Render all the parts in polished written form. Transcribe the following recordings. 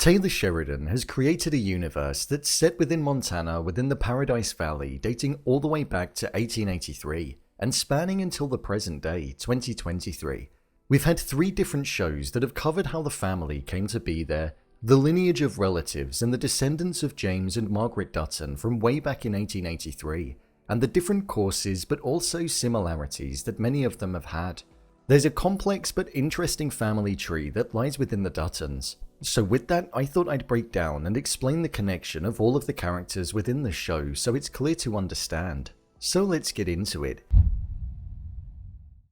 Taylor Sheridan has created a universe that's set within Montana within the Paradise Valley dating all the way back to 1883 and spanning until the present day, 2023. We've had 3 different shows that have covered how the family came to be there, the lineage of relatives and the descendants of James and Margaret Dutton from way back in 1883, and the different courses but also similarities that many of them have had. There's a complex but interesting family tree that lies within the Duttons. So with that, I thought I'd break down and explain the connection of all of the characters within the show so it's clear to understand. So let's get into it.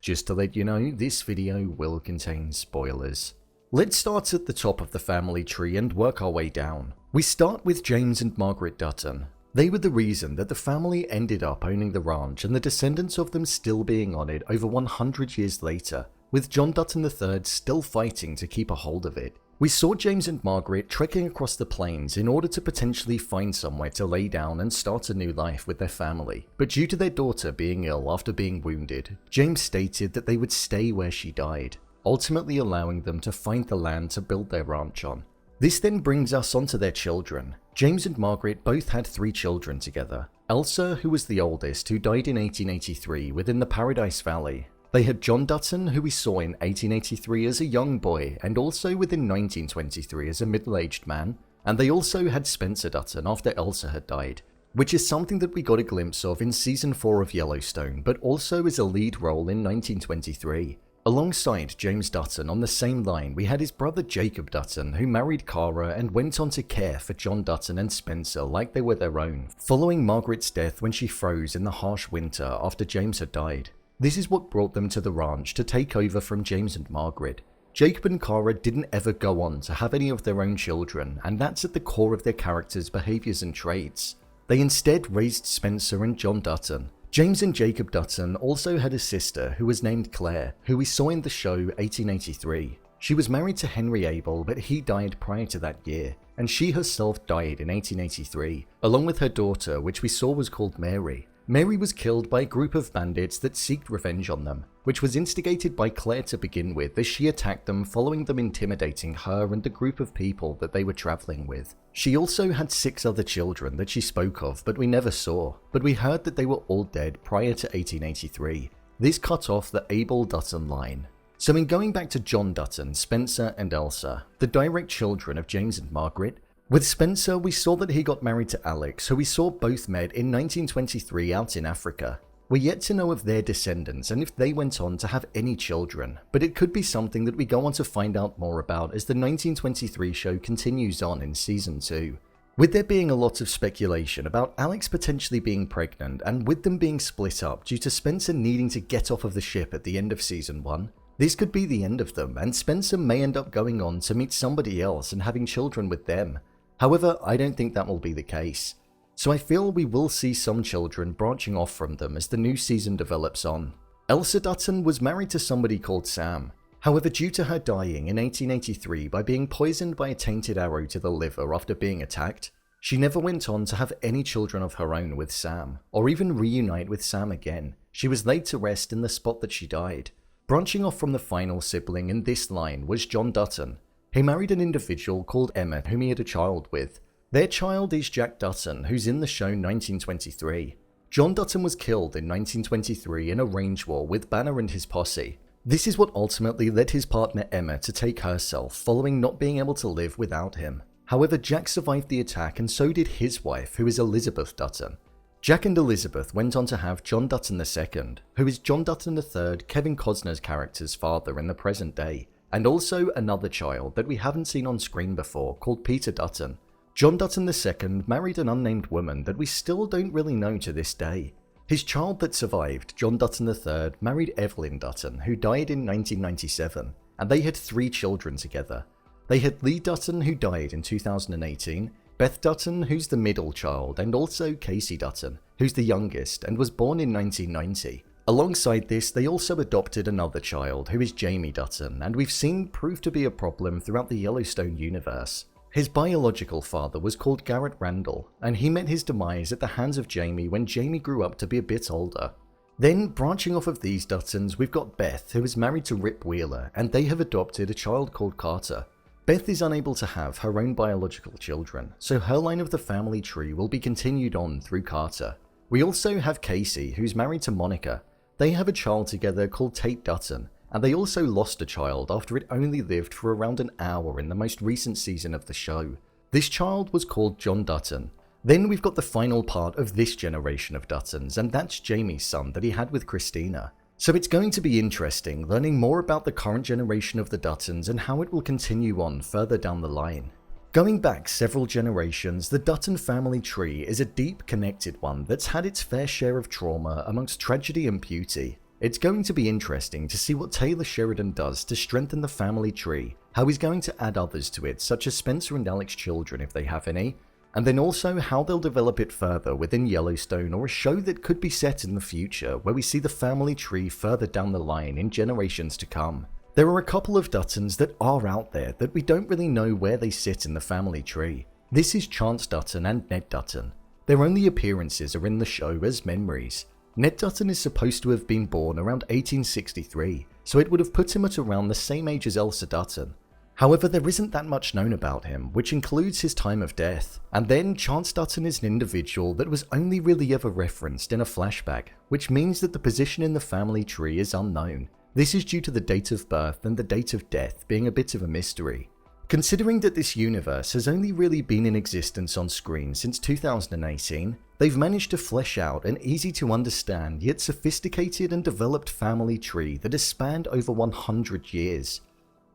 Just to let you know, this video will contain spoilers. Let's start at the top of the family tree and work our way down. We start with James and Margaret Dutton. They were the reason that the family ended up owning the ranch and the descendants of them still being on it over 100 years later, with John Dutton III still fighting to keep a hold of it. We saw James and Margaret trekking across the plains in order to potentially find somewhere to lay down and start a new life with their family, but due to their daughter being ill after being wounded, James stated that they would stay where she died, ultimately allowing them to find the land to build their ranch on. This then brings us onto their children. James and Margaret both had 3 children together. Elsa, who was the oldest, who died in 1883 within the Paradise Valley. They had John Dutton, who we saw in 1883 as a young boy and also within 1923 as a middle-aged man, and they also had Spencer Dutton after Elsa had died, which is something that we got a glimpse of in season 4 of Yellowstone, but also as a lead role in 1923. Alongside James Dutton on the same line, we had his brother Jacob Dutton, who married Cara and went on to care for John Dutton and Spencer like they were their own, following Margaret's death when she froze in the harsh winter after James had died. This is what brought them to the ranch to take over from James and Margaret. Jacob and Cara didn't ever go on to have any of their own children, and that's at the core of their characters' behaviors and traits. They instead raised Spencer and John Dutton. James and Jacob Dutton also had a sister who was named Claire, who we saw in the show 1883. She was married to Henry Abel, but he died prior to that year, and she herself died in 1883, along with her daughter, which we saw was called Mary. Mary was killed by a group of bandits that sought revenge on them, which was instigated by Claire to begin with as she attacked them following them intimidating her and the group of people that they were traveling with. She also had 6 other children that she spoke of but we never saw, but we heard that they were all dead prior to 1883. This cut off the Abel Dutton line. So in going back to John Dutton, Spencer and Elsa, the direct children of James and Margaret, with Spencer, we saw that he got married to Alex, who we saw both met in 1923 out in Africa. We're yet to know of their descendants and if they went on to have any children, but it could be something that we go on to find out more about as the 1923 show continues on in season 2. With there being a lot of speculation about Alex potentially being pregnant and with them being split up due to Spencer needing to get off of the ship at the end of season 1, this could be the end of them and Spencer may end up going on to meet somebody else and having children with them. However, I don't think that will be the case. So I feel we will see some children branching off from them as the new season develops on. Elsa Dutton was married to somebody called Sam. However, due to her dying in 1883 by being poisoned by a tainted arrow to the liver after being attacked, she never went on to have any children of her own with Sam, or even reunite with Sam again. She was laid to rest in the spot that she died. Branching off from the final sibling in this line was John Dutton. He married an individual called Emma whom he had a child with. Their child is Jack Dutton, who's in the show 1923. John Dutton was killed in 1923 in a range war with Banner and his posse. This is what ultimately led his partner Emma to take herself following not being able to live without him. However, Jack survived the attack and so did his wife, who is Elizabeth Dutton. Jack and Elizabeth went on to have John Dutton II, who is John Dutton III, Kevin Costner's character's father in the present day, and also another child that we haven't seen on screen before called Peter Dutton. John Dutton II married an unnamed woman that we still don't really know to this day. His child that survived, John Dutton III, married Evelyn Dutton, who died in 1997, and they had 3 children together. They had Lee Dutton, who died in 2018, Beth Dutton, who's the middle child, and also Casey Dutton, who's the youngest and was born in 1990. Alongside this, they also adopted another child, who is Jamie Dutton, and we've seen prove to be a problem throughout the Yellowstone universe. His biological father was called Garrett Randall, and he met his demise at the hands of Jamie when Jamie grew up to be a bit older. Then, branching off of these Duttons, we've got Beth, who is married to Rip Wheeler, and they have adopted a child called Carter. Beth is unable to have her own biological children, so her line of the family tree will be continued on through Carter. We also have Casey, who's married to Monica. They have a child together called Tate Dutton, and they also lost a child after it only lived for around an hour in the most recent season of the show. This child was called John Dutton. Then we've got the final part of this generation of Duttons, and that's Jamie's son that he had with Christina. So it's going to be interesting learning more about the current generation of the Duttons and how it will continue on further down the line. Going back several generations, the Dutton family tree is a deep connected one that's had its fair share of trauma amongst tragedy and beauty. It's going to be interesting to see what Taylor Sheridan does to strengthen the family tree, how he's going to add others to it such as Spencer and Alex children if they have any, and then also how they'll develop it further within Yellowstone or a show that could be set in the future where we see the family tree further down the line in generations to come. There are a couple of Duttons that are out there that we don't really know where they sit in the family tree. This is Chance Dutton and Ned Dutton. Their only appearances are in the show as memories. Ned Dutton is supposed to have been born around 1863, so it would have put him at around the same age as Elsa Dutton. However, there isn't that much known about him, which includes his time of death. And then Chance Dutton is an individual that was only really ever referenced in a flashback, which means that the position in the family tree is unknown. This is due to the date of birth and the date of death being a bit of a mystery. Considering that this universe has only really been in existence on screen since 2018, they've managed to flesh out an easy to understand yet sophisticated and developed family tree that has spanned over 100 years.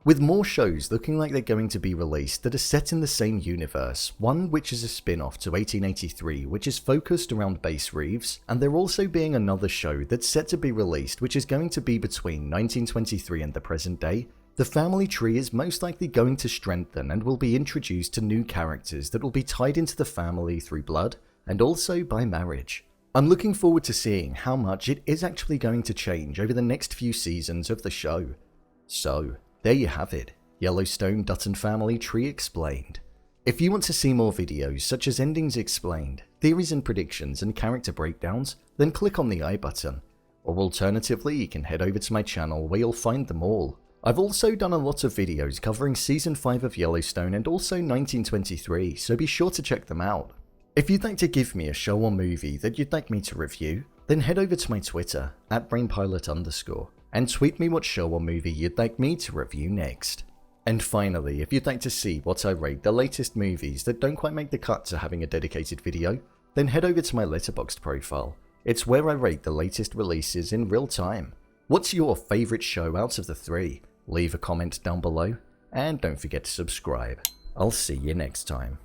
With more shows looking like they're going to be released that are set in the same universe, one which is a spin-off to 1883 which is focused around Bass Reeves, and there also being another show that's set to be released which is going to be between 1923 and the present day, the family tree is most likely going to strengthen and will be introduced to new characters that will be tied into the family through blood and also by marriage. I'm looking forward to seeing how much it is actually going to change over the next few seasons of the show. So, there you have it, Yellowstone Dutton Family Tree Explained. If you want to see more videos such as endings explained, theories and predictions and character breakdowns, then click on the I button. Or alternatively, you can head over to my channel where you'll find them all. I've also done a lot of videos covering Season 5 of Yellowstone and also 1923, so be sure to check them out. If you'd like to give me a show or movie that you'd like me to review, then head over to my Twitter, @brainpilot_, and tweet me what show or movie you'd like me to review next. And finally, if you'd like to see what I rate the latest movies that don't quite make the cut to having a dedicated video, then head over to my Letterboxd profile. It's where I rate the latest releases in real time. What's your favourite show out of the three? Leave a comment down below, and don't forget to subscribe. I'll see you next time.